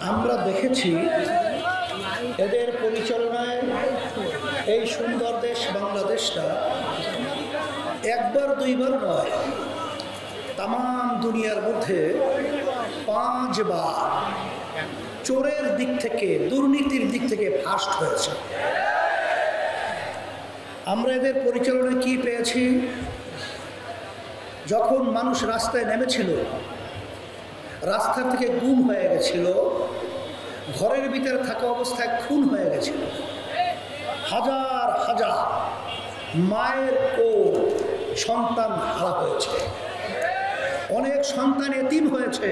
আমরা দেখেছি এদের পরিচালনায় এই সুন্দর দেশ বাংলাদেশটা একবার দুইবার নয়, তাম দুনিয়ার মধ্যে 5 বার চোরের দিক থেকে, দুর্নীতির দিক থেকে ফার্স্ট হয়েছে। আমরা এদের পরিচালনায় কি পেয়েছি? যখন মানুষ রাস্তায় নেমেছিল, রাস্তা থেকে গুম হয়ে গেছিল, ঘরের ভিতরে থাকা অবস্থায় খুন হয়ে গেছিল, হাজার হাজার মায়ের কোল সন্তান হারা হয়েছে, অনেক সন্তান এতিম হয়েছে।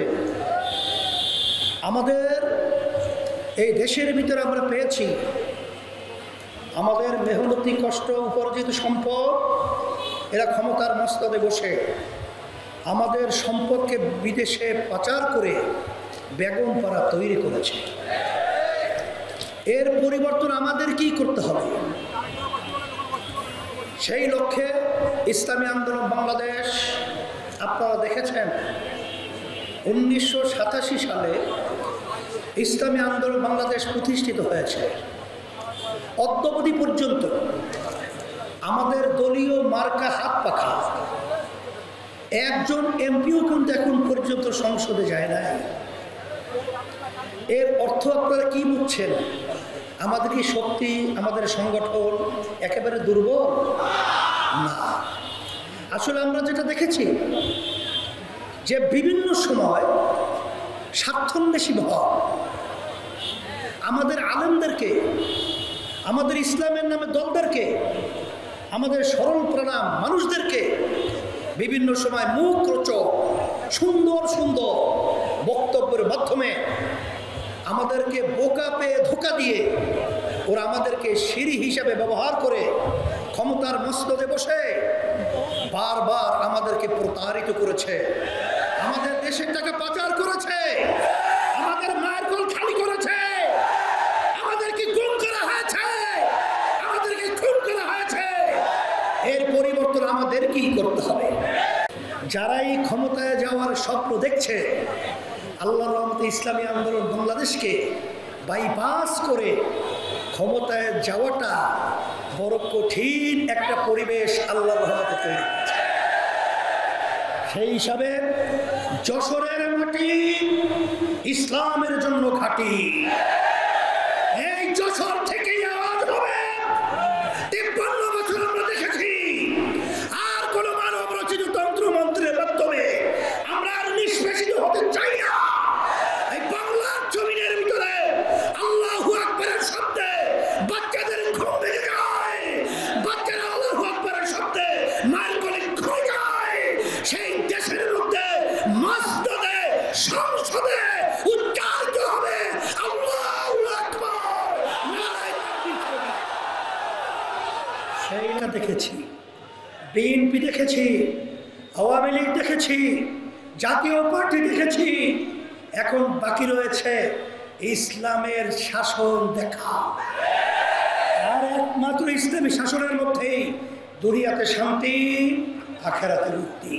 আমাদের এই দেশের ভিতরে আমরা পেয়েছি আমাদের মেহনতি কষ্ট উপার্জিত সম্পদ এরা ক্ষমতার মস্তদে বসে আমাদের সম্পদকে বিদেশে পাচার করে বেগম পাড়া তৈরি করেছে। এর পরিবর্তন আমাদের কি করতে হবে? সেই লক্ষ্যে ইসলামী আন্দোলন বাংলাদেশ, আপনারা দেখেছেন 1987 সালে ইসলামী আন্দোলন বাংলাদেশ প্রতিষ্ঠিত হয়েছে। অদ্যাবধি পর্যন্ত আমাদের দলীয় মার্কা হাত পাখা একজন এমপিও কিন্তু এখন পর্যন্ত সংসদে যায় নাই। এর অর্থ আপনারা কি বুঝছেন? আমাদের কি শক্তি, আমাদের সংগঠন একেবারে দুর্বল? না, আসলে আমরা যেটা দেখেছি যে বিভিন্ন সময় স্বার্থন্বেষী ভাব আমাদের আলেমদেরকে, আমাদের ইসলামের নামে দলদেরকে, আমাদের সরল প্রাণাম মানুষদেরকে বিভিন্ন সময় মুখ রোচক সুন্দর সুন্দর বক্তব্যের মাধ্যমে আমাদেরকে বোকা পেয়ে ধোঁকা দিয়ে ওরা আমাদেরকে সিঁড়ি হিসাবে ব্যবহার করে ক্ষমতার মস্তদে বসে বারবার আমাদেরকে প্রতারিত করেছে, আমাদের দেশের টাকা পাচার করেছে, আমাদের মায়ের কোল খালি করেছে, আমাদেরকে গুম করা হয়েছে, আমাদেরকে খুন করা হয়েছে। এর পরিবর্তন আমাদের কি করতে হবে? যারাই ক্ষমতায় যাওয়ার স্বপ্ন দেখছে, আল্লাহর রহমতে ইসলামী আন্দোলন বাংলাদেশকে বাইপাস করে ক্ষমতায় যাওয়াটা বড় কঠিন একটা পরিবেশ আল্লাহর রহমতে তৈরি করেছে। সেই হিসাবে যশোরের মাটি ইসলামের জন্য ঘাঁটি। এই যশোর থেকেই আওয়াজ হবে। 53 বছর আমরা দেখেছি আর কোন মানব রচিত তন্ত্র মন্ত্রের মাধ্যমে আমরা আর নিষ্পেষিত হতে চাই না। এই বাংলার জমিনের ভিতরে আল্লাহু আকবারের শব্দে বাচ্চাদের ঘুম ভেঙে যায়, বাচ্চারা আল্লাহু আকবারের শব্দে মায়ের কোলে ঘুমিয়ে যায়। সেই দেশের মধ্যে মসজিদে, সংসদে উচ্চারিত হবে আল্লাহু আকবার, নারায়ে তাকবীর। সেইটা দেখেছি, বিএনপি দেখেছি, আওয়ামী লীগ দেখেছি, জাতীয় পার্টি দেখেছি। এখন বাকি রয়েছে ইসলামের শাসন দেখা। আর একমাত্র ইসলামী শাসনের মধ্যেই দুনিয়াতে শান্তি, আখিরাতে মুক্তি।